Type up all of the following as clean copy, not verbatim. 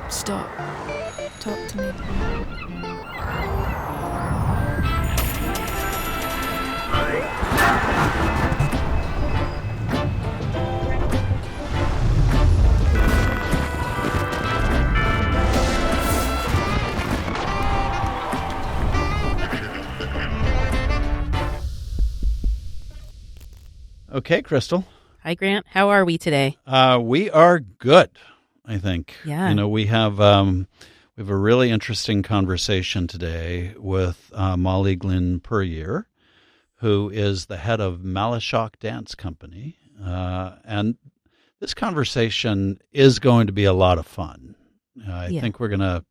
Stop. Talk to me. Okay, Crystal. Hi, Grant. How are we today? We are good, I think. Yeah. You know, we have a really interesting conversation today with Molly Glynn Puryear, who is the head of Malashock Dance Company. And this conversation is going to be a lot of fun. I think we're going to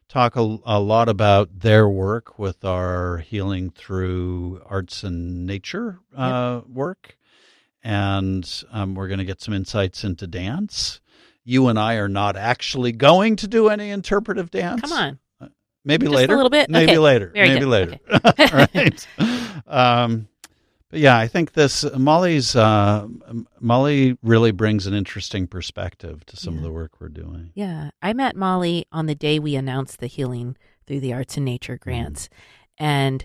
talk a lot about their work with our Healing Through Arts and Nature work. And we're going to get some insights into dance. You and I are not actually going to do any interpretive dance. Come on. Maybe Just later. a little bit? Maybe Okay. later. Very Maybe good. later. Okay. Right. But yeah, I think Molly really brings an interesting perspective to some of the work we're doing. Yeah. I met Molly on the day we announced the Healing Through the Arts and Nature grants. And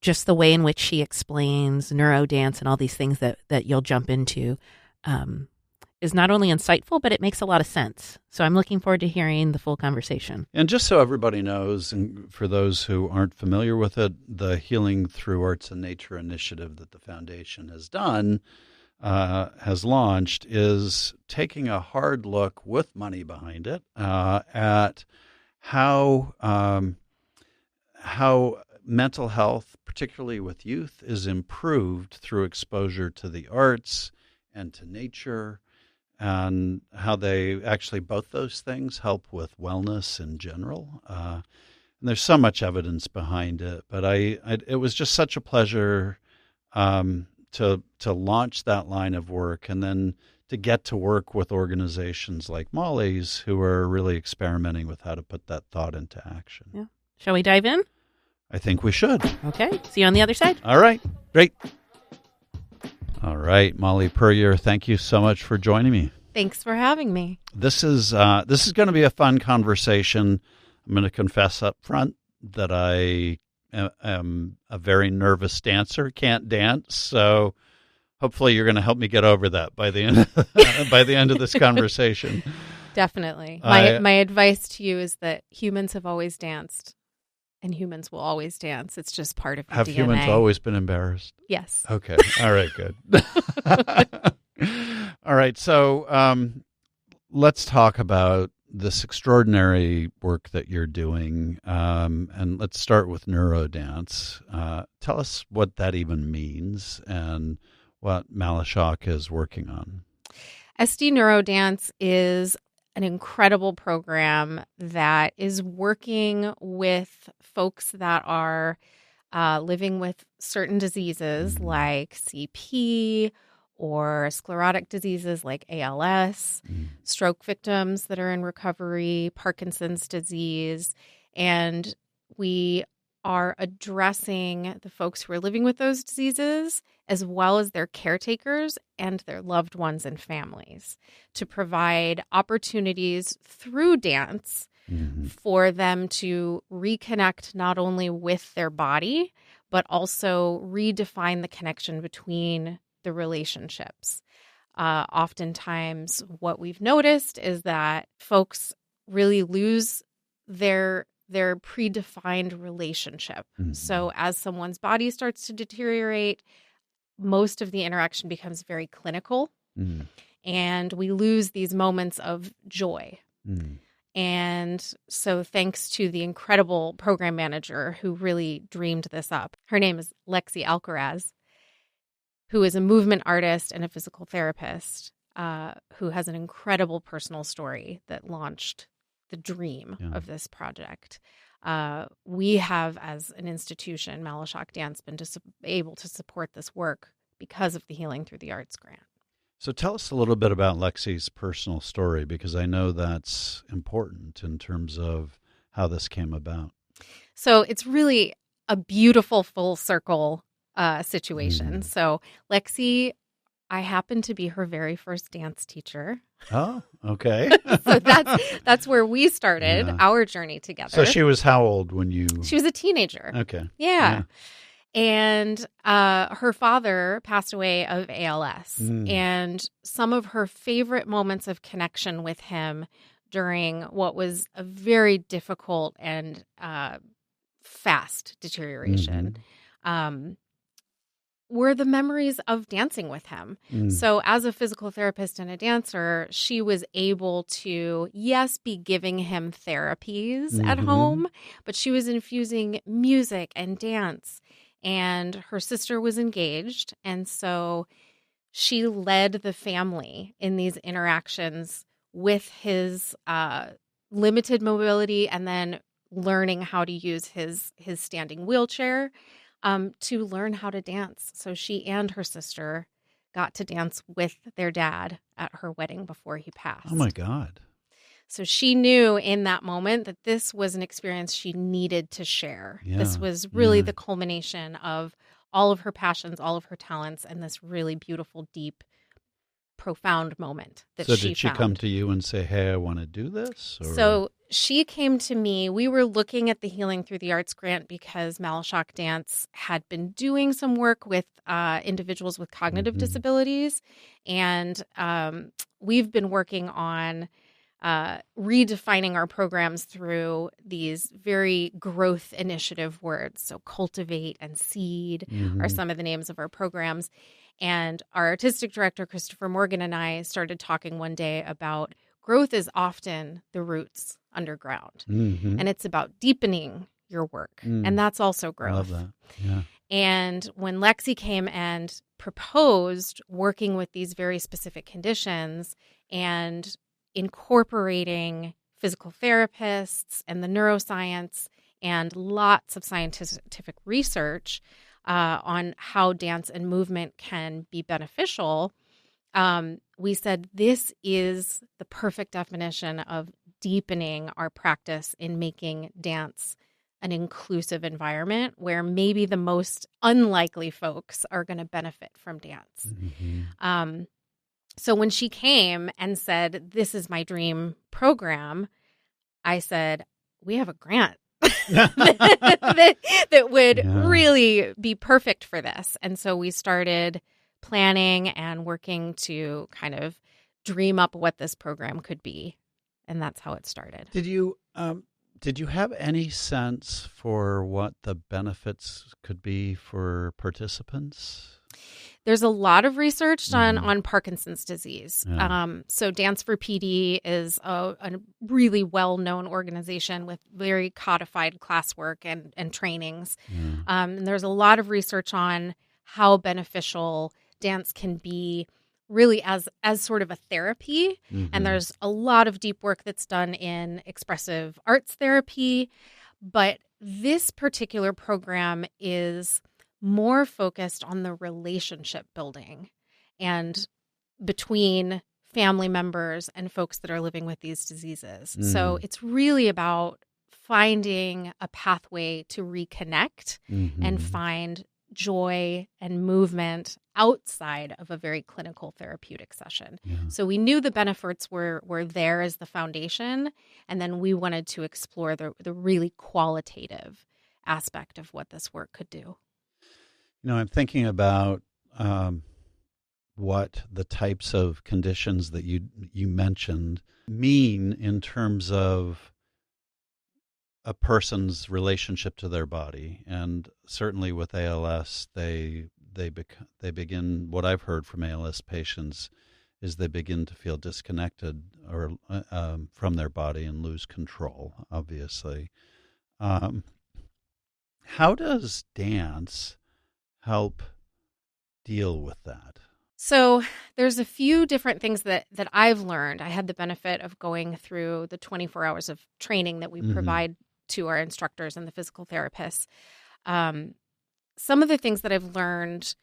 just the way in which she explains NeuroDance and all these things that you'll jump into is not only insightful, but it makes a lot of sense. So I'm looking forward to hearing the full conversation. And just so everybody knows, and for those who aren't familiar with it, the Healing Through Arts and Nature initiative that the foundation has done, has launched, is taking a hard look with money behind it at how mental health, particularly with youth, is improved through exposure to the arts and to nature, and how they actually, both those things, help with wellness in general. And there's so much evidence behind it, but it was just such a pleasure to launch that line of work, and then to get to work with organizations like Molly's, who are really experimenting with how to put that thought into action. Yeah. Shall we dive in? I think we should. Okay. See you on the other side. All right. Great. All right, Molly Puryear, thank you so much for joining me. Thanks for having me. This is going to be a fun conversation. I'm going to confess up front that I am a very nervous dancer, can't dance, so hopefully you're going to help me get over that by the end of this conversation. Definitely. My advice to you is that humans have always danced, and humans will always dance. It's just part of your DNA. Have humans always been embarrassed? Yes. Okay. All right, good. All right, so let's talk about this extraordinary work that you're doing, and let's start with NeuroDance. Tell us what that even means and what Malashock is working on. SD NeuroDance is an incredible program that is working with folks that are living with certain diseases like CP or sclerotic diseases like ALS, stroke victims that are in recovery, Parkinson's disease, and we are addressing the folks who are living with those diseases as well as their caretakers and their loved ones and families to provide opportunities through dance for them to reconnect not only with their body, but also redefine the connection between the relationships. Oftentimes, what we've noticed is that folks really lose their predefined relationship. So as someone's body starts to deteriorate, most of the interaction becomes very clinical, and we lose these moments of joy. And so thanks to the incredible program manager who really dreamed this up, her name is Lexi Alcaraz, who is a movement artist and a physical therapist, who has an incredible personal story that launched the dream of this project. We have, as an institution, Malashock Dance, been able to support this work because of the Healing Through the Arts grant. So tell us a little bit about Lexi's personal story, because I know that's important in terms of how this came about. So it's really a beautiful full circle situation. So Lexi I happened to be her very first dance teacher. Oh, okay. So that's where we started our journey together. So she was how old when you... She was a teenager. Okay. Yeah. And her father passed away of ALS. And some of her favorite moments of connection with him during what was a very difficult and fast deterioration were the memories of dancing with him. So as a physical therapist and a dancer, she was able to, yes, be giving him therapies at home, but she was infusing music and dance. And her sister was engaged. And so she led the family in these interactions with his limited mobility and then learning how to use his standing wheelchair to learn how to dance. So she and her sister got to dance with their dad at her wedding before he passed. Oh, my God. So she knew in that moment that this was an experience she needed to share. Yeah, this was really the culmination of all of her passions, all of her talents, and this really beautiful, deep, profound moment that she found. So did she come to you and say, hey, I want to do this? Or? So she came to me. We were looking at the Healing Through the Arts grant because Malashock Dance had been doing some work with individuals with cognitive disabilities. And we've been working on redefining our programs through these very growth initiative words. So cultivate and seed are some of the names of our programs. And our artistic director, Christopher Morgan, and I started talking one day about growth is often the roots underground. And it's about deepening your work. And that's also growth. I love that. Yeah. And when Lexi came and proposed working with these very specific conditions and incorporating physical therapists and the neuroscience and lots of scientific research on how dance and movement can be beneficial, we said this is the perfect definition of deepening our practice in making dance an inclusive environment where maybe the most unlikely folks are going to benefit from dance. So when she came and said, this is my dream program, I said, we have a grant that would really be perfect for this. And so we started planning and working to kind of dream up what this program could be. And that's how it started. Did you have any sense for what the benefits could be for participants? There's a lot of research done on Parkinson's disease. So Dance for PD is a really well-known organization with very codified classwork and trainings. And there's a lot of research on how beneficial dance can be really as sort of a therapy. And there's a lot of deep work that's done in expressive arts therapy. But this particular program is more focused on the relationship building and between family members and folks that are living with these diseases. So it's really about finding a pathway to reconnect and find joy and movement outside of a very clinical therapeutic session. So we knew the benefits were there as the foundation, and then we wanted to explore the really qualitative aspect of what this work could do. You know, I'm thinking about what the types of conditions that you mentioned mean in terms of a person's relationship to their body, and certainly with ALS, they begin. What I've heard from ALS patients is they begin to feel disconnected or from their body and lose control. Obviously, how does dance help deal with that? So there's a few different things that I've learned. I had the benefit of going through the 24 hours of training that we provide to our instructors and the physical therapists. Some of the things that I've learned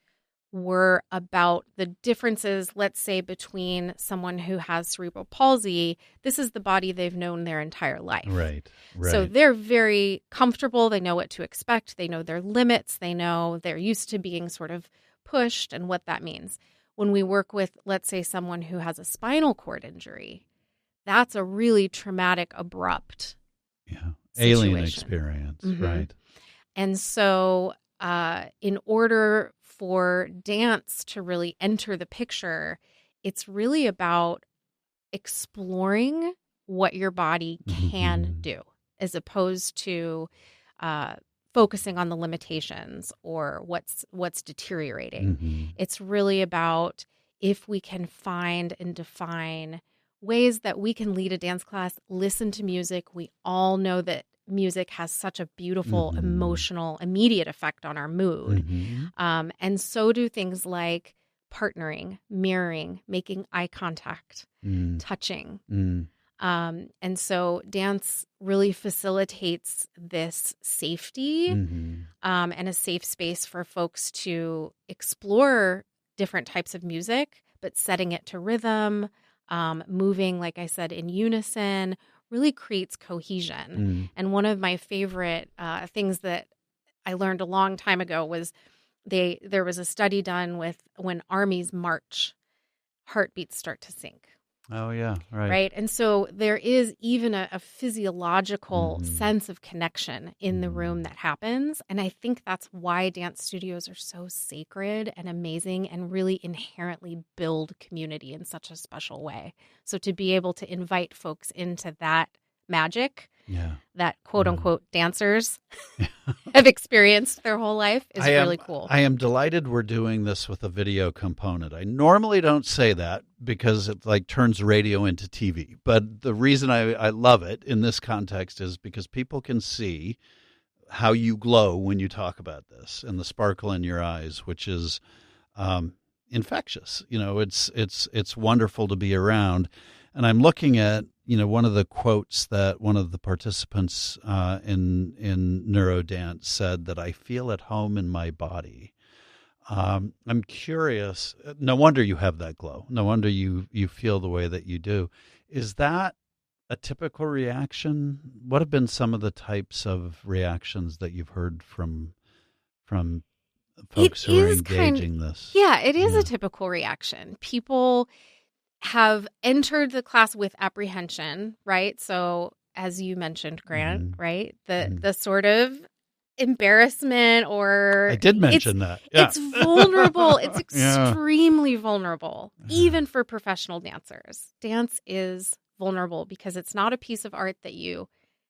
were about the differences, let's say, between someone who has cerebral palsy. This is the body they've known their entire life. Right. So they're very comfortable. They know what to expect. They know their limits. They know they're used to being sort of pushed and what that means. when we work with, let's say, someone who has a spinal cord injury, that's a really traumatic, abrupt alien situation. experience, Mhm. right? And so in order for dance to really enter the picture, it's really about exploring what your body can do, as opposed to focusing on the limitations or what's deteriorating. It's really about if we can find and define ways that we can lead a dance class, listen to music. We all know that music has such a beautiful, emotional, immediate effect on our mood. And so do things like partnering, mirroring, making eye contact, touching. And so dance really facilitates this safety and a safe space for folks to explore different types of music, but setting it to rhythm, moving, like I said, in unison, really creates cohesion. And one of my favorite things that I learned a long time ago was there was a study done with when armies march, heartbeats start to sync. Oh, yeah, right. Right. And so there is even a physiological sense of connection in the room that happens. And I think that's why dance studios are so sacred and amazing and really inherently build community in such a special way. So to be able to invite folks into that magic that quote unquote dancers have experienced their whole life is really cool. I am delighted we're doing this with a video component. I normally don't say that because it like turns radio into TV. But the reason I love it in this context is because people can see how you glow when you talk about this and the sparkle in your eyes, which is infectious. It's wonderful to be around. And I'm looking at, one of the quotes that one of the participants in NeuroDance said, that I feel at home in my body. I'm curious. No wonder you have that glow. No wonder you feel the way that you do. Is that a typical reaction? What have been some of the types of reactions that you've heard from folks who are engaging this? Yeah, it is a typical reaction. People have entered the class with apprehension, right? So as you mentioned, Grant, right? The sort of embarrassment or... I did mention that. Yeah. It's vulnerable. It's extremely vulnerable, even for professional dancers. Dance is vulnerable because it's not a piece of art that you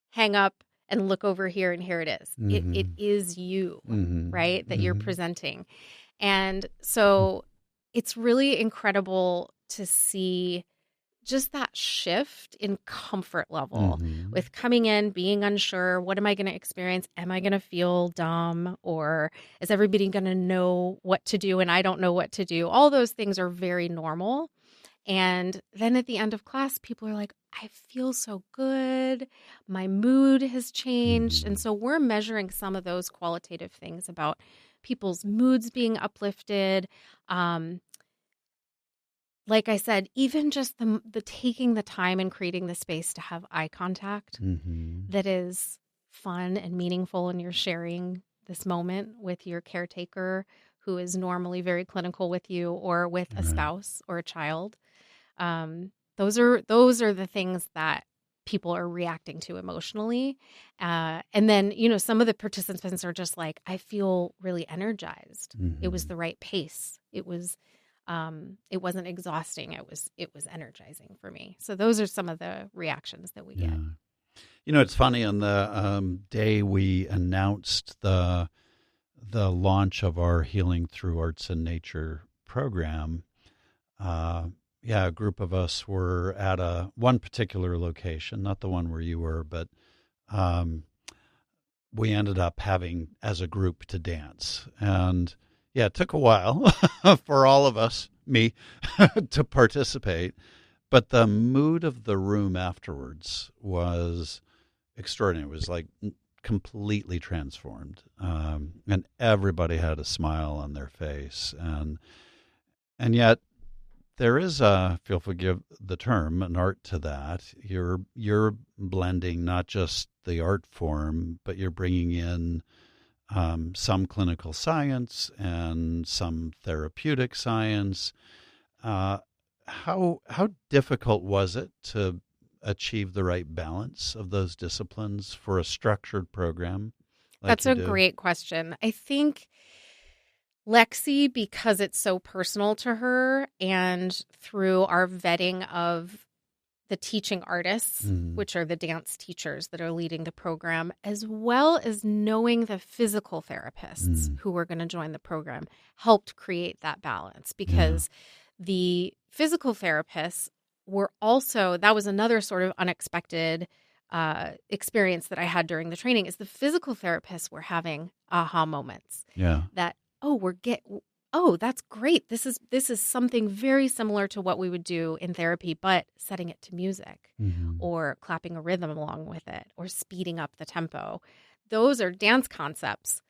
hang up and look over here and here it is. It is you, right? That you're presenting. And so it's really incredible to see just that shift in comfort level with coming in, being unsure. What am I going to experience? Am I going to feel dumb? Or is everybody going to know what to do and I don't know what to do? All those things are very normal. And then at the end of class, people are like, I feel so good. My mood has changed. And so we're measuring some of those qualitative things about people's moods being uplifted. Like I said, even just the taking the time and creating the space to have eye contact that is fun and meaningful, and you're sharing this moment with your caretaker who is normally very clinical with you or with a spouse or a child. Those are the things that people are reacting to emotionally. And then, some of the participants are just like, I feel really energized. It was the right pace. It wasn't exhausting. It was energizing for me. So those are some of the reactions that we get. It's funny, on the day we announced the launch of our Healing Through Arts and Nature program, a group of us were at one particular location, not the one where you were, but we ended up having as a group to dance. And it took a while for all of us, me, to participate. But the mood of the room afterwards was extraordinary. It was like completely transformed. And everybody had a smile on their face. And yet there is if you'll forgive the term, an art to that. You're blending not just the art form, but you're bringing in some clinical science and some therapeutic science. How difficult was it to achieve the right balance of those disciplines for a structured program like That's you a do? great question. I think Lexi, because it's so personal to her, and through our vetting of the teaching artists, Mm, which are the dance teachers that are leading the program, as well as knowing the physical therapists mm, who were going to join the program, helped create that balance. yeah. Because the physical therapists were also, that was another sort of unexpected experience that I had during the training, is the physical therapists were having aha moments Yeah. that, oh, that's great. This is something very similar to what we would do in therapy, but setting it to music Hmm. or clapping a rhythm along with it or speeding up the tempo. Those are dance concepts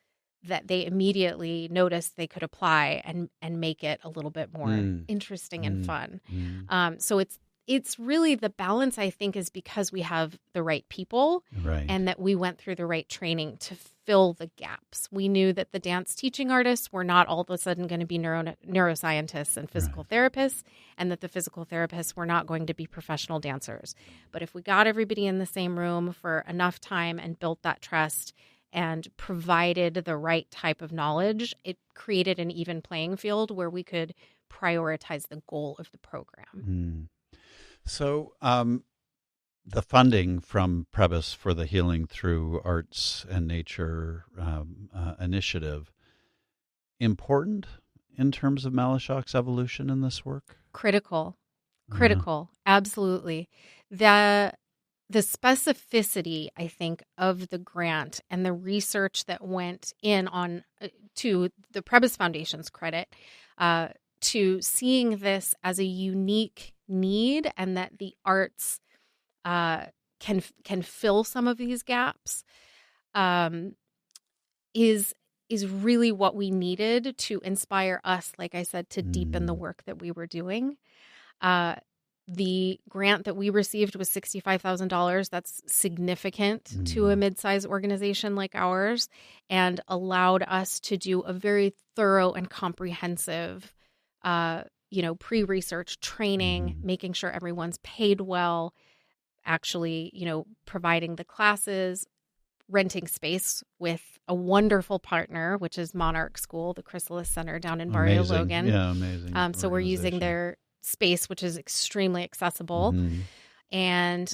that they immediately noticed they could apply and make it a little bit more Mm, interesting and mm, fun. mm. So it's really the balance, I think, is because we have the right people Right. and that we went through the right training to fill the gaps. We knew that the dance teaching artists were not all of a sudden going to be neuroscientists and physical Right. therapists, and that the physical therapists were not going to be professional dancers. But if we got everybody in the same room for enough time and built that trust and provided the right type of knowledge, it created an even playing field where we could prioritize the goal of the program. Mm. So, the funding from Prebis for the Healing Through Arts and Nature initiative, important in terms of Malashock's evolution in this work? Critical, Yeah. critical, absolutely. The specificity, I think, of the grant and the research that went in on to the Prebis Foundation's credit, to seeing this as a unique need and that the arts uh, can fill some of these gaps, um, is really what we needed to inspire us, like I said, to deepen the Mm, work that we were doing. Uh, the grant that we received was $65,000. That's significant to a mm, mid-sized organization like ours, and allowed us to do a very thorough and comprehensive, pre-research training, mm. making sure everyone's paid well, actually, providing the classes, renting space with a wonderful partner, which is Monarch School, the Chrysalis Center down in Barrio Amazing. Logan. Yeah, amazing So we're using organization. their space, which is extremely accessible. Hmm. And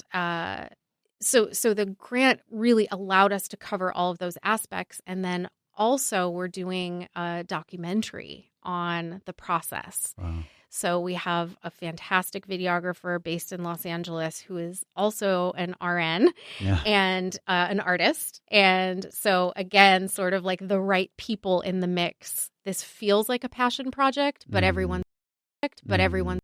so the grant really allowed us to cover all of those aspects. And then also we're doing a documentary on the process. Wow. So we have a fantastic videographer based in Los Angeles who is also an RN Yeah. and an artist. And so, again, sort of like the right people in the mix. This feels like a passion project, but Mm, everyone's mm.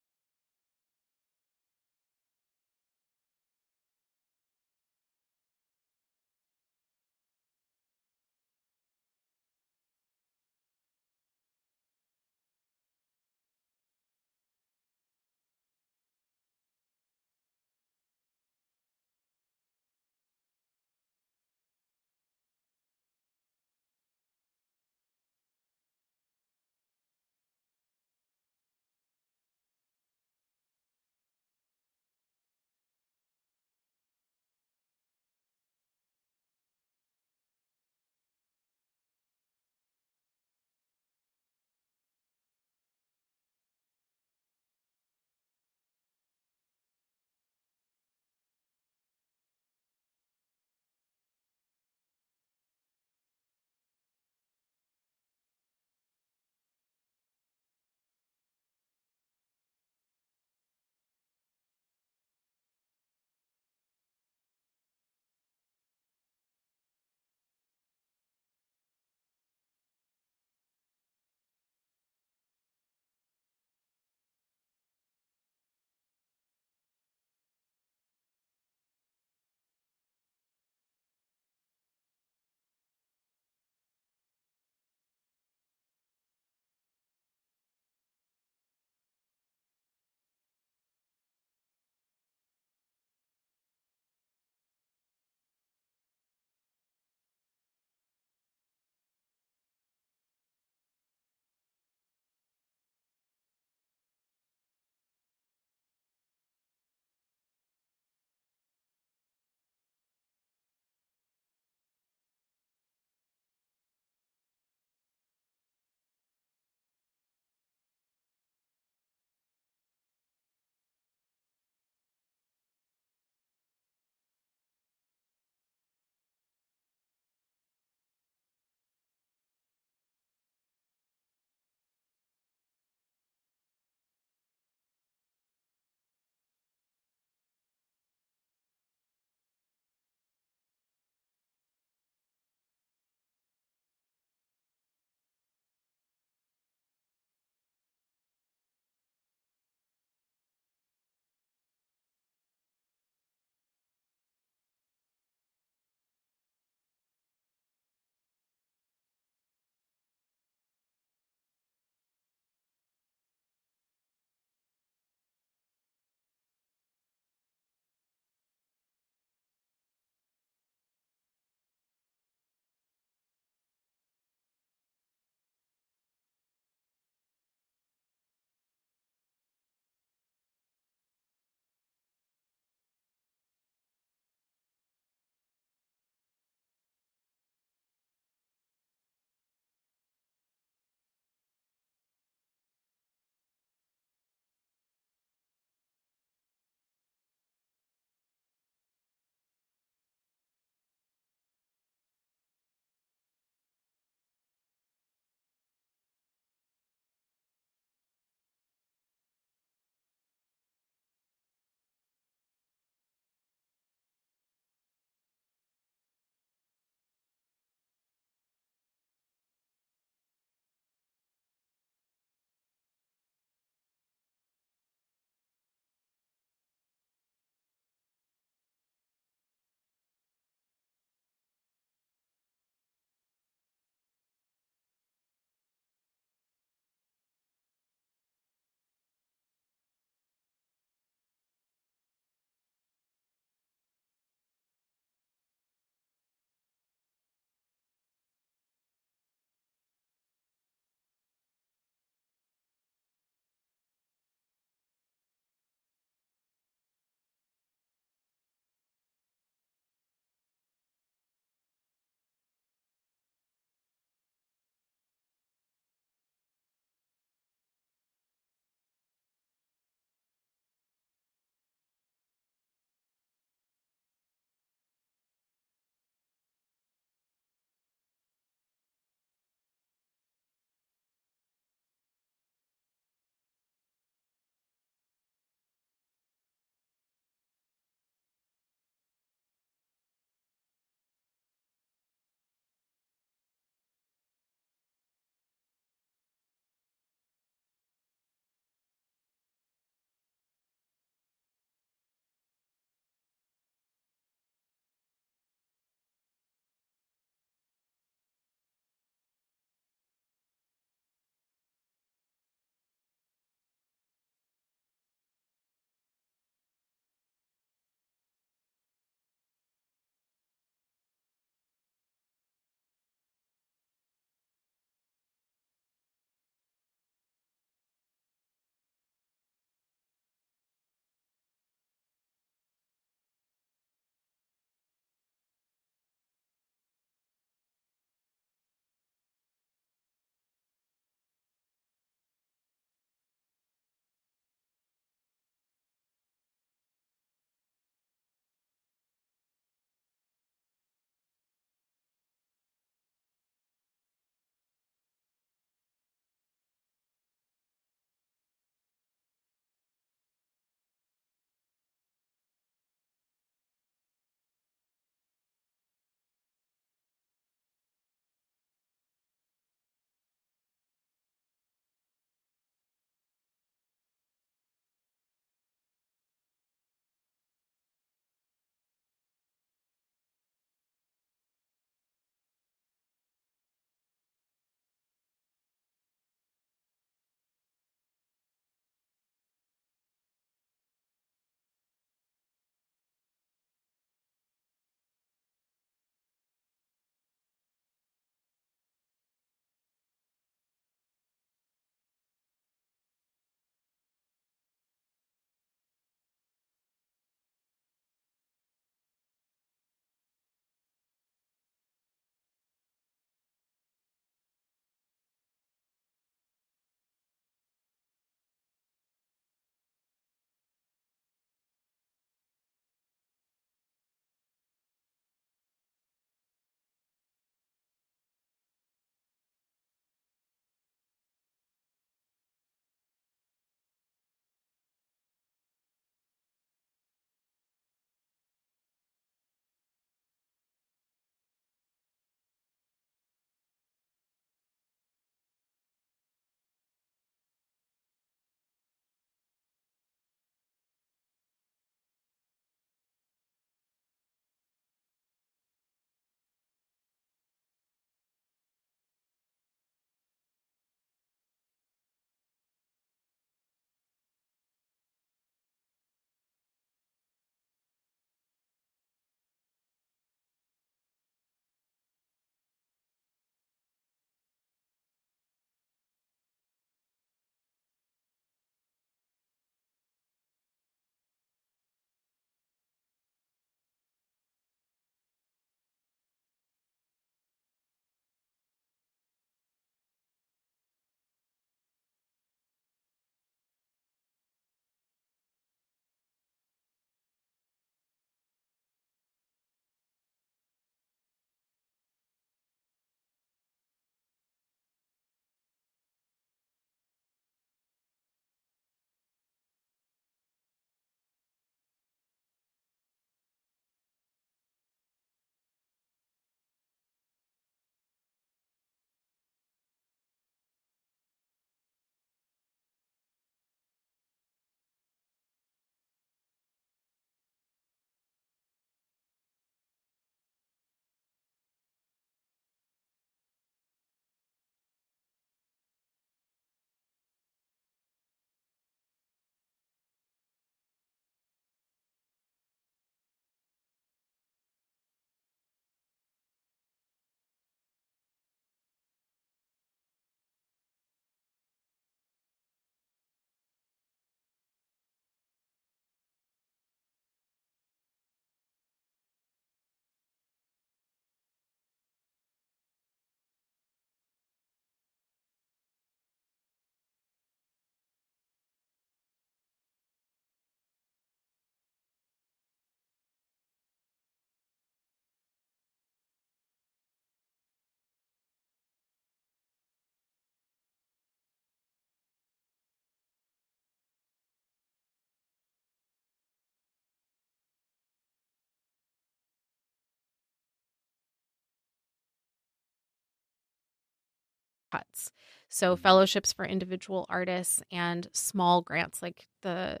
cuts. So fellowships for individual artists and small grants like the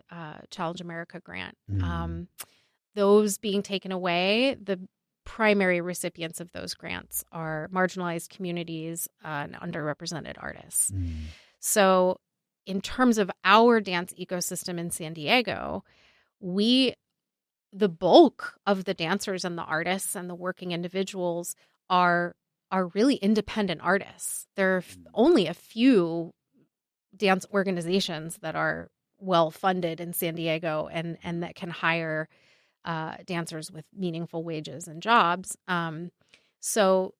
Challenge America grant. Those being taken away, the primary recipients of those grants are marginalized communities and underrepresented artists. So in terms of our dance ecosystem in San Diego, the bulk of the dancers and the artists and the working individuals are really independent artists. There are only a few dance organizations that are well funded in San Diego and that can hire dancers with meaningful wages and jobs. So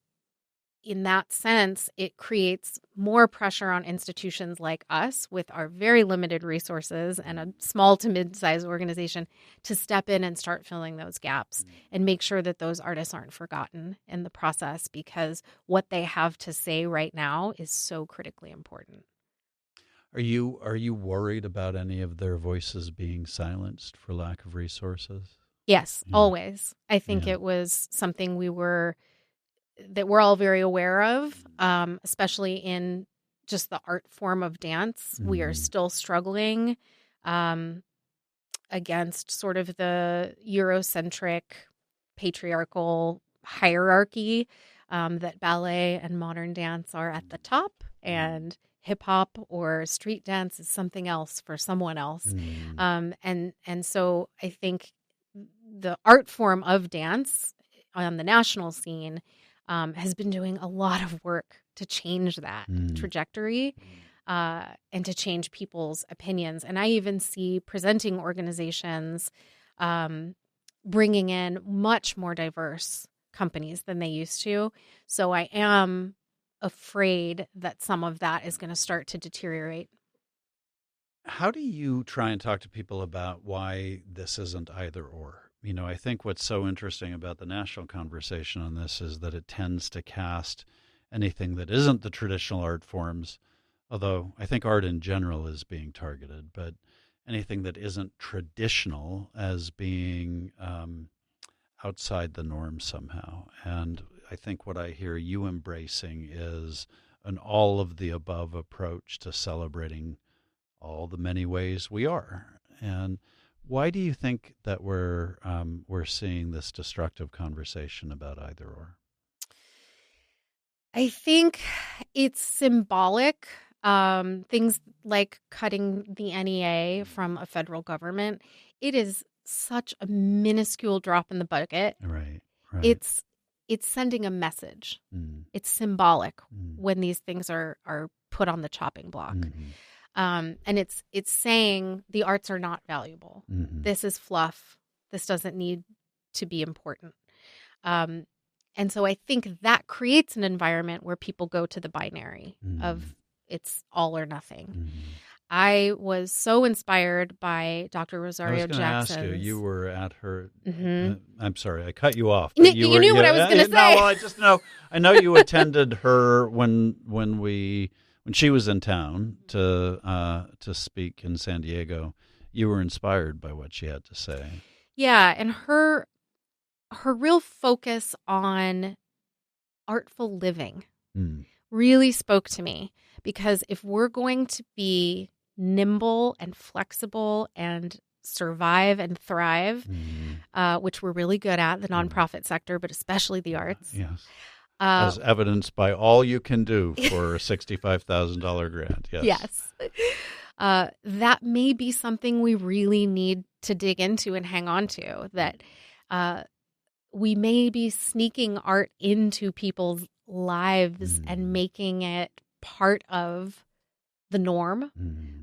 in that sense, it creates more pressure on institutions like us with our very limited resources and a small to mid-sized organization to step in and start filling those gaps and make sure that those artists aren't forgotten in the process, because what they have to say right now is so critically important. Are you worried about any of their voices being silenced for lack of resources? Yes, always. I think it was something that we're all very aware of, especially in just the art form of dance. We are still struggling against sort of the Eurocentric patriarchal hierarchy that ballet and modern dance are at the top, and hip hop or street dance is something else for someone else. And so I think the art form of dance on the national scene has been doing a lot of work to change that trajectory and to change people's opinions. And I even see presenting organizations bringing in much more diverse companies than they used to. So I am afraid that some of that is going to start to deteriorate. How do you try and talk to people about why this isn't either or? You know, I think what's so interesting about the national conversation on this is that it tends to cast anything that isn't the traditional art forms, although I think art in general is being targeted, but anything that isn't traditional as being outside the norm somehow. And I think what I hear you embracing is an all of the above approach to celebrating all the many ways we are. And why do you think that we're seeing this destructive conversation about either or? I think it's symbolic. Things like cutting the NEA from a federal government, it is such a minuscule drop in the bucket. Right. It's sending a message. It's symbolic when these things are put on the chopping block. And it's saying the arts are not valuable. This is fluff. This doesn't need to be important. And so I think that creates an environment where people go to the binary of it's all or nothing. I was so inspired by Dr. Rosario Jackson. I was going to ask you were at her. I'm sorry, I cut you off. But you knew what I was going to say. No, well, I just know. I know you attended her when she was in town to speak in San Diego. You were inspired by what she had to say. Yeah, and her real focus on artful living really spoke to me, because if we're going to be nimble and flexible and survive and thrive, which we're really good at, the nonprofit sector, but especially the arts. Yes. As evidenced by all you can do for a $65,000 grant. Yes. Yes. That may be something we really need to dig into and hang on to, that we may be sneaking art into people's lives and making it part of the norm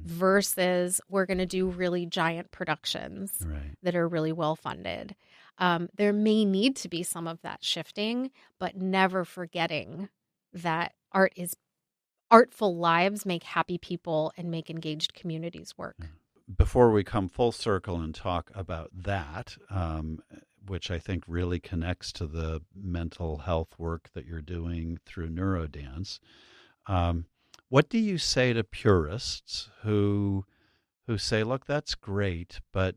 versus we're going to do really giant productions that are really well funded. There may need to be some of that shifting, but never forgetting that artful lives make happy people and make engaged communities work. Before we come full circle and talk about that, which I think really connects to the mental health work that you're doing through NeuroDance, what do you say to purists who say, look, that's great, but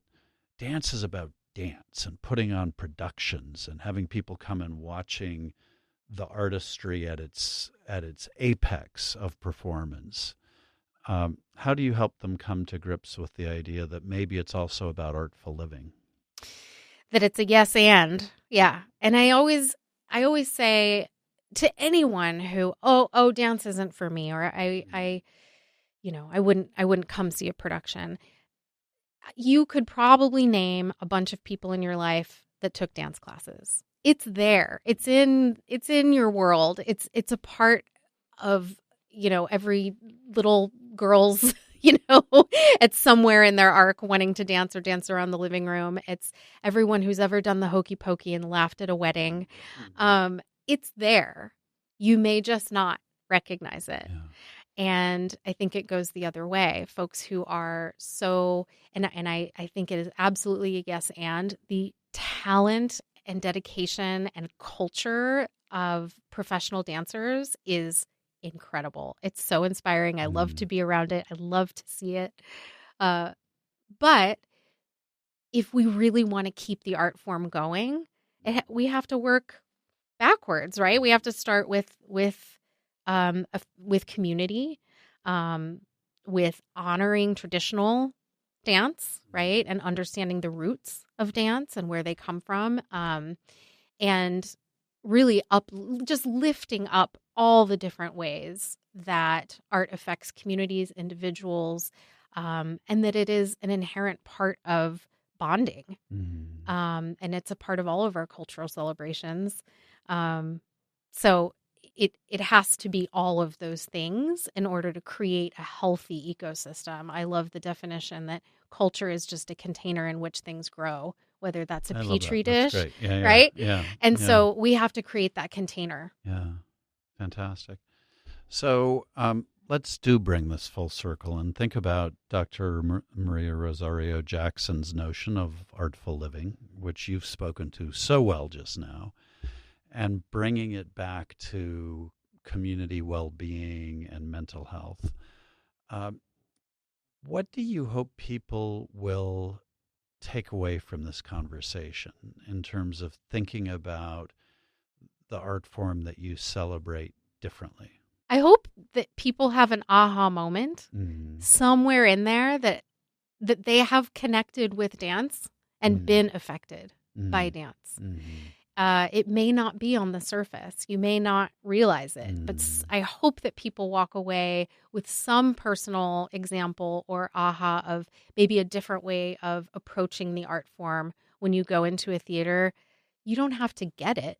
dance is about dance and putting on productions and having people come and watching the artistry at its apex of performance. How do you help them come to grips with the idea that maybe it's also about artful living? That it's a yes and. Yeah. And I always say to anyone who, dance isn't for me, or I wouldn't come see a production. You could probably name a bunch of people in your life that took dance classes. It's there. It's in your world. It's a part of, every little girl's, it's somewhere in their arc wanting to dance or dance around the living room. It's everyone who's ever done the hokey pokey and laughed at a wedding. It's there. You may just not recognize it. Yeah. And I think it goes the other way. Folks who are so, and I think it is absolutely a yes and, the talent and dedication and culture of professional dancers is incredible. It's so inspiring. I love to be around it. I love to see it. But if we really want to keep the art form going, we have to work backwards, right? We have to start with community, with honoring traditional dance, right? And understanding the roots of dance and where they come from. And really just lifting up all the different ways that art affects communities, individuals, and that it is an inherent part of bonding. And it's a part of all of our cultural celebrations. So it has to be all of those things in order to create a healthy ecosystem. I love the definition that culture is just a container in which things grow, whether that's a petri dish, right? Yeah. And so we have to create that container. Yeah. Fantastic. So let's bring this full circle and think about Dr. Maria Rosario Jackson's notion of artful living, which you've spoken to so well just now, and bringing it back to community well-being and mental health. What do you hope people will take away from this conversation in terms of thinking about the art form that you celebrate differently? I hope that people have an aha moment somewhere in there that they have connected with dance and been affected by dance. It may not be on the surface. You may not realize it, but I hope that people walk away with some personal example or aha of maybe a different way of approaching the art form. When you go into a theater, you don't have to get it,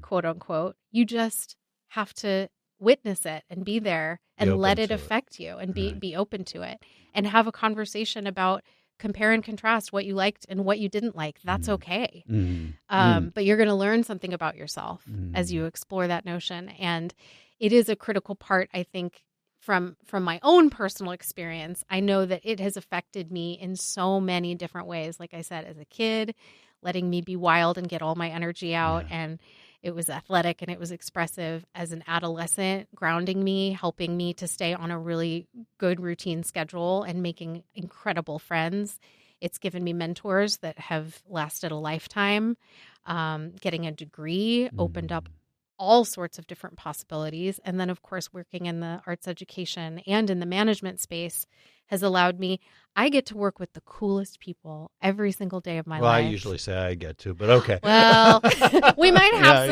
quote unquote. You just have to witness it and be there and let it affect you and be open to it and have a conversation about compare and contrast what you liked and what you didn't like. That's okay. But you're going to learn something about yourself as you explore that notion. And it is a critical part, I think, from my own personal experience. I know that it has affected me in so many different ways. Like I said, as a kid, letting me be wild and get all my energy out. And it was athletic and it was expressive. As an adolescent, grounding me, helping me to stay on a really good routine schedule and making incredible friends. It's given me mentors that have lasted a lifetime. Getting a degree opened up all sorts of different possibilities. And then, of course, working in the arts education and in the management space has allowed me, I get to work with the coolest people every single day of my life. Well, I usually say I get to, but okay. Well, we might have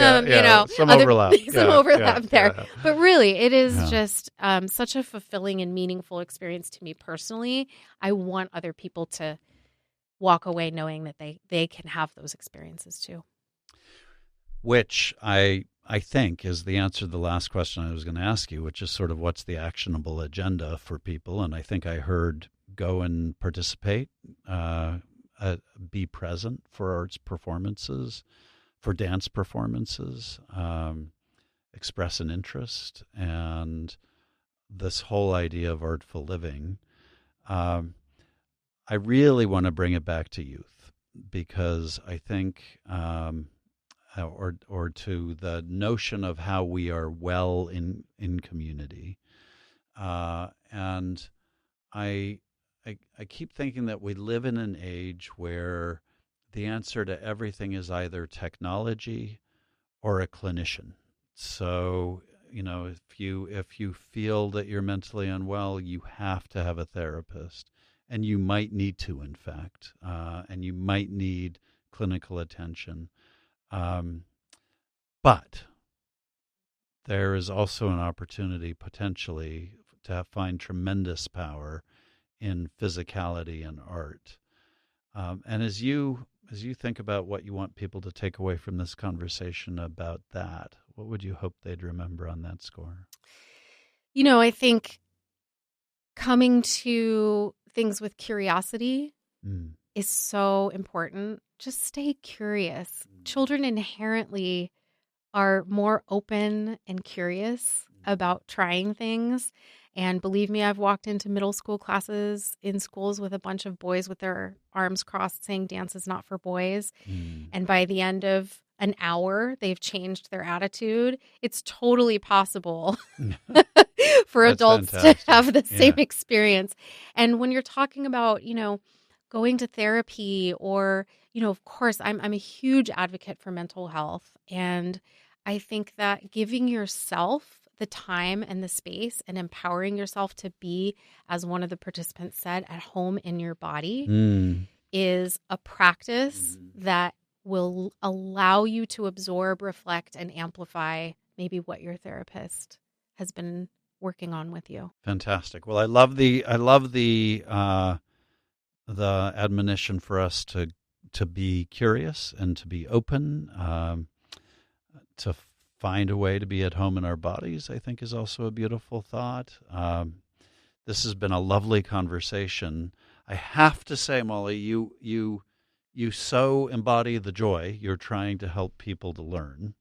some overlap. Some overlap there. Yeah. But really, it is just such a fulfilling and meaningful experience to me personally. I want other people to walk away knowing that they can have those experiences too. Which I think is the answer to the last question I was going to ask you, which is sort of what's the actionable agenda for people. And I think I heard go and participate, be present for arts performances, for dance performances, express an interest, and this whole idea of artful living. I really want to bring it back to youth because I think or to the notion of how we are well in community. And I keep thinking that we live in an age where the answer to everything is either technology or a clinician, So, if you feel that you're mentally unwell, you have to have a therapist, and you might need to, in fact, and you might need clinical attention. But there is also an opportunity potentially to find tremendous power in physicality and art. And as you think about what you want people to take away from this conversation about that, what would you hope they'd remember on that score? I think coming to things with curiosity is so important. Just stay curious. Children inherently are more open and curious about trying things. And believe me, I've walked into middle school classes in schools with a bunch of boys with their arms crossed saying dance is not for boys. And by the end of an hour, they've changed their attitude. It's totally possible for That's adults fantastic. to have the same Yeah. experience. And when you're talking about, going to therapy or, of course, I'm a huge advocate for mental health. And I think that giving yourself the time and the space and empowering yourself to be, as one of the participants said, at home in your body is a practice that will allow you to absorb, reflect, and amplify maybe what your therapist has been working on with you. Fantastic. Well, I love the admonition for us to be curious and to be open, to find a way to be at home in our bodies, I think is also a beautiful thought. This has been a lovely conversation. I have to say, Molly, you so embody the joy you're trying to help people to learn.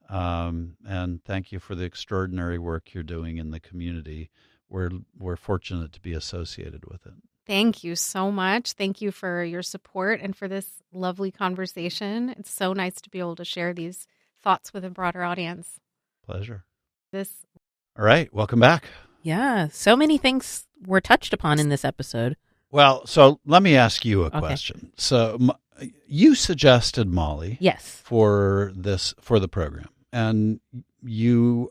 And thank you for the extraordinary work you're doing in the community. We're fortunate to be associated with it. Thank you so much. Thank you for your support and for this lovely conversation. It's so nice to be able to share these thoughts with a broader audience. Pleasure. All right. Welcome back. Yeah. So many things were touched upon in this episode. Well, so let me ask you a question. So you suggested, Molly, yes, for the program, and you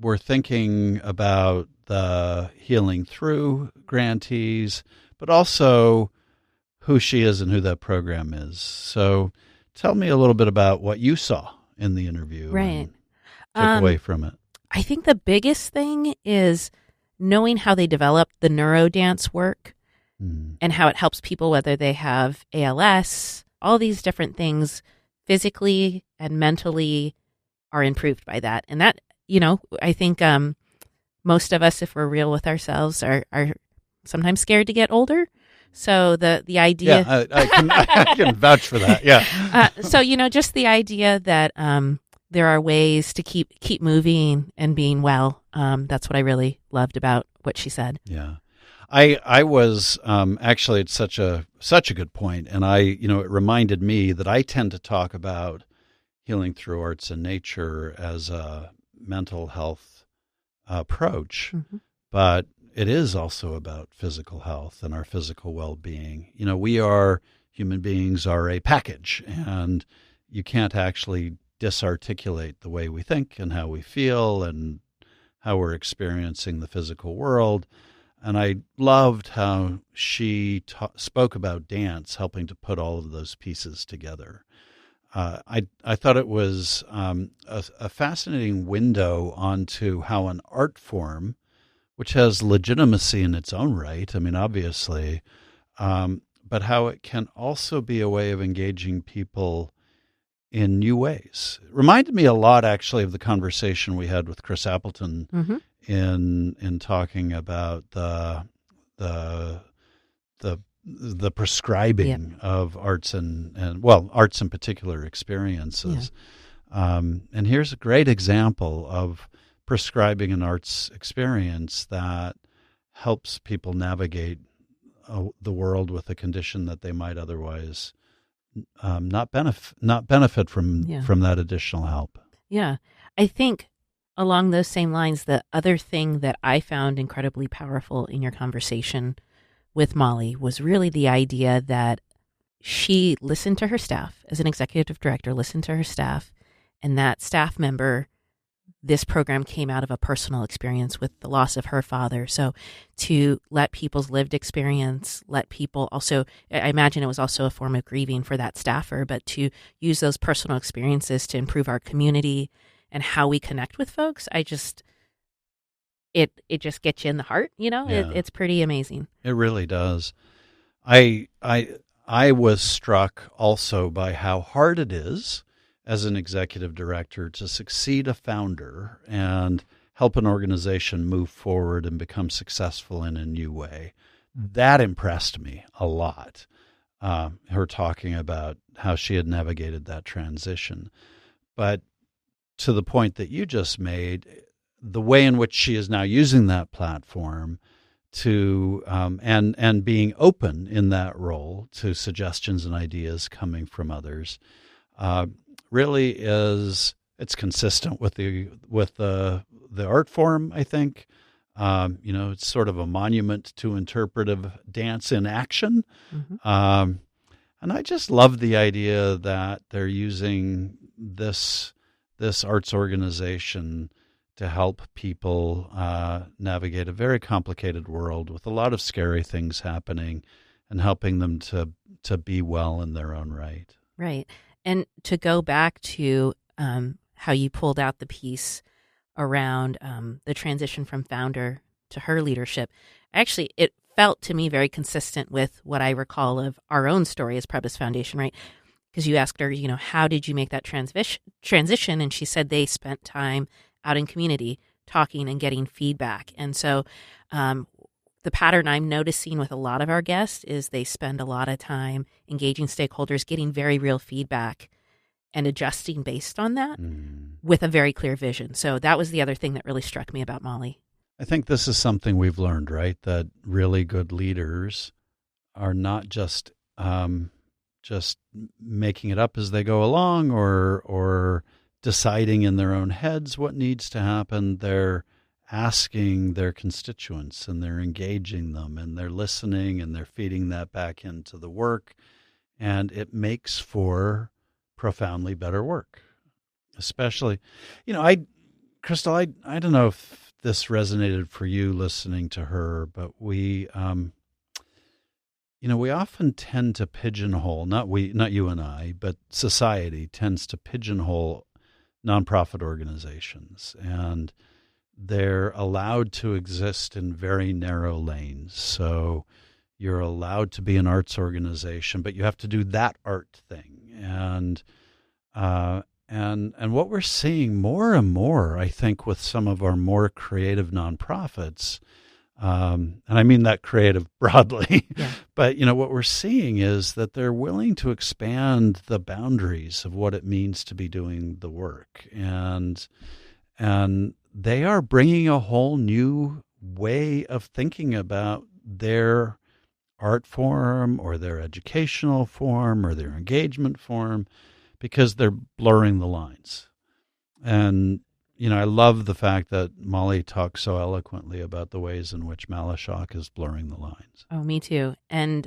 were thinking about the Healing Through grantees, but also who she is and who that program is. So tell me a little bit about what you saw in the interview. Right. Took away from it. I think the biggest thing is knowing how they developed the NeuroDance work and how it helps people, whether they have ALS, all these different things physically and mentally are improved by that. And that, I think most of us, if we're real with ourselves, are sometimes scared to get older. So the idea... Yeah, I can vouch for that, yeah. So, just the idea that there are ways to keep moving and being well. That's what I really loved about what she said. Yeah. I was actually, it's such a good point, and it reminded me that I tend to talk about healing through arts and nature as a mental health approach, but it is also about physical health and our physical well-being. Human beings are a package, and you can't actually disarticulate the way we think and how we feel and how we're experiencing the physical world. And I loved how she spoke about dance, helping to put all of those pieces together. I thought it was a fascinating window onto how an art form, which has legitimacy in its own right, I mean, obviously, but how it can also be a way of engaging people in new ways. It reminded me a lot, actually, of the conversation we had with Chris Appleton in talking about the prescribing of arts and arts in particular experiences. Yeah. And here's a great example of prescribing an arts experience that helps people navigate the world with a condition that they might otherwise not benefit from that additional help. Yeah. I think along those same lines, the other thing that I found incredibly powerful in your conversation with Molly was really the idea that she listened to her staff as an executive director, listened to her staff, and that staff member this program came out of a personal experience with the loss of her father. So to let people's lived experience, let people also, I imagine it was also a form of grieving for that staffer, but to use those personal experiences to improve our community and how we connect with folks, it just gets you in the heart, Yeah. It's pretty amazing. It really does. I was struck also by how hard it is as an executive director to succeed a founder and help an organization move forward and become successful in a new way. That impressed me a lot. Her talking about how she had navigated that transition. But to the point that you just made, the way in which she is now using that platform to and being open in that role to suggestions and ideas coming from others really it's consistent with the art form, I think. It's sort of a monument to interpretive dance in action. Mm-hmm. And I just love the idea that they're using this arts organization to help people navigate a very complicated world with a lot of scary things happening, and helping them to be well in their own right. Right. And to go back to how you pulled out the piece around the transition from founder to her leadership, actually, it felt to me very consistent with what I recall of our own story as Prebis Foundation, right? Because you asked her, how did you make that transition? And she said they spent time out in community talking and getting feedback. And so the pattern I'm noticing with a lot of our guests is they spend a lot of time engaging stakeholders, getting very real feedback and adjusting based on that with a very clear vision. So that was the other thing that really struck me about Molly. I think this is something we've learned, right? That really good leaders are not just making it up as they go along or deciding in their own heads what needs to happen. They're asking their constituents, and they're engaging them, and they're listening, and they're feeding that back into the work. And it makes for profoundly better work. Especially, Crystal, I don't know if this resonated for you listening to her, but we often tend to pigeonhole, not you and I, but society tends to pigeonhole nonprofit organizations, and they're allowed to exist in very narrow lanes. So you're allowed to be an arts organization, but you have to do that art thing. And what we're seeing more and more, I think, with some of our more creative nonprofits, and I mean that creative broadly, yeah. But what we're seeing is that they're willing to expand the boundaries of what it means to be doing the work, and they are bringing a whole new way of thinking about their art form or their educational form or their engagement form, because they're blurring the lines. And I love the fact that Molly talks so eloquently about the ways in which Malashock is blurring the lines. Oh, me too. And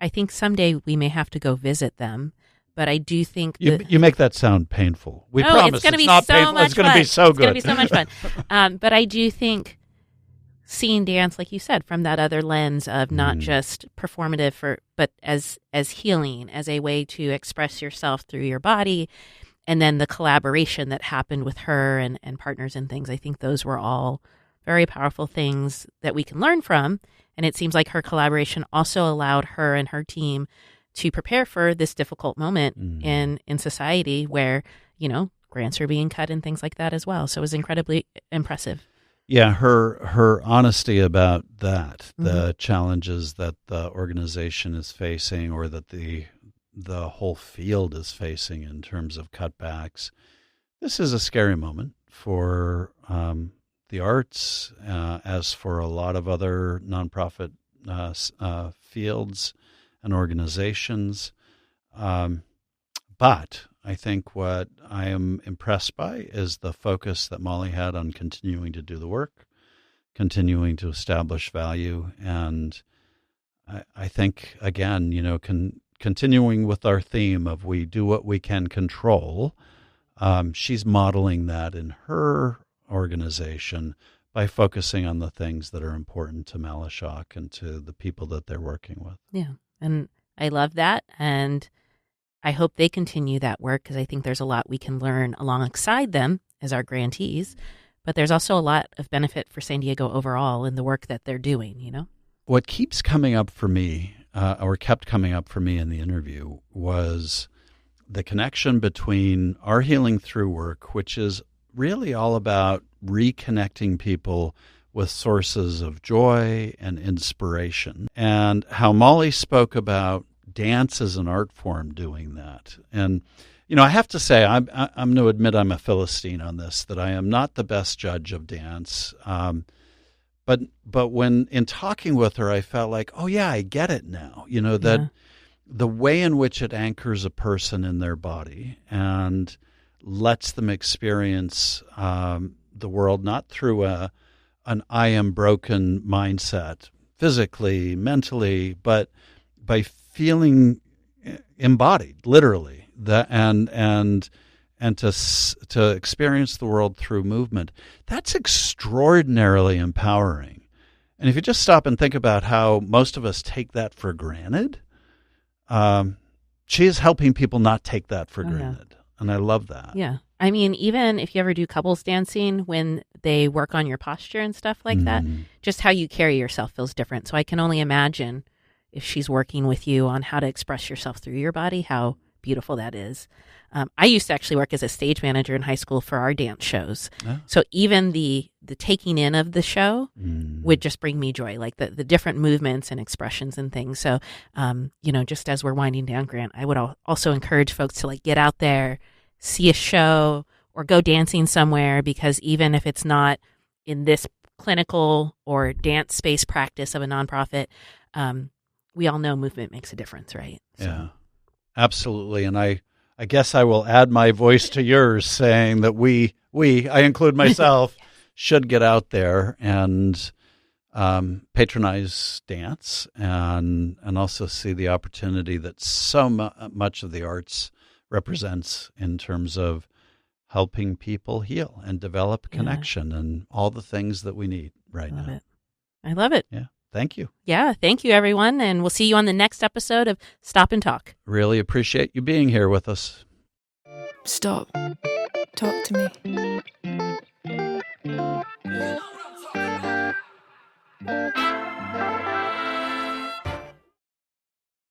I think someday we may have to go visit them. But I do think you make that sound painful. We promise it's going to be not so painful. much It's going to be so good. It's going to be so much fun. But I do think seeing dance, like you said, from that other lens of not just performative, but as healing, as a way to express yourself through your body, and then the collaboration that happened with her and partners and things. I think those were all very powerful things that we can learn from. And it seems like her collaboration also allowed her and her team to prepare for this difficult moment in society where, grants are being cut and things like that as well. So it was incredibly impressive. Yeah, her honesty about that, the challenges that the organization is facing, or that the whole field is facing in terms of cutbacks. This is a scary moment for the arts, as for a lot of other nonprofit fields and organizations. But I think what I am impressed by is the focus that Molly had on continuing to do the work, continuing to establish value. And I think, again, continuing with our theme of we do what we can control, she's modeling that in her organization by focusing on the things that are important to Malashock and to the people that they're working with. Yeah. And I love that. And I hope they continue that work because I think there's a lot we can learn alongside them as our grantees. But there's also a lot of benefit for San Diego overall in the work that they're doing, you know? What keeps coming up for me, or kept coming up for me in the interview, was the connection between our Healing Through work, which is really all about reconnecting people with sources of joy and inspiration, and how Molly spoke about dance as an art form doing that. And I have to say, I'm going to admit I'm a Philistine on this, that I am not the best judge of dance. But when in talking with her, I felt like, oh yeah, I get it now. That the way in which it anchors a person in their body and lets them experience the world not through an I am broken mindset, physically, mentally, but by feeling embodied, literally. And to experience the world through movement, that's extraordinarily empowering. And if you just stop and think about how most of us take that for granted, she is helping people not take that for granted. And I love that. Yeah. I mean, even if you ever do couples dancing, when they work on your posture and stuff like that, just how you carry yourself feels different. So I can only imagine if she's working with you on how to express yourself through your body, how beautiful that is. I used to actually work as a stage manager in high school for our dance shows. Oh. So even the taking in of the show would just bring me joy, like the different movements and expressions and things. So, just as we're winding down, Grant, I would also encourage folks to get out there, see a show or go dancing somewhere, because even if it's not in this clinical or dance space practice of a nonprofit, we all know movement makes a difference, right? So. Yeah, absolutely. And I guess I will add my voice to yours, saying that we, I include myself, should get out there and patronize dance and also see the opportunity that so much of the arts represents in terms of helping people heal and develop connection and all the things that we need right now. I love it. Yeah. Thank you. Yeah. Thank you, everyone. And we'll see you on the next episode of Stop and Talk. Really appreciate you being here with us. Stop. Talk to me.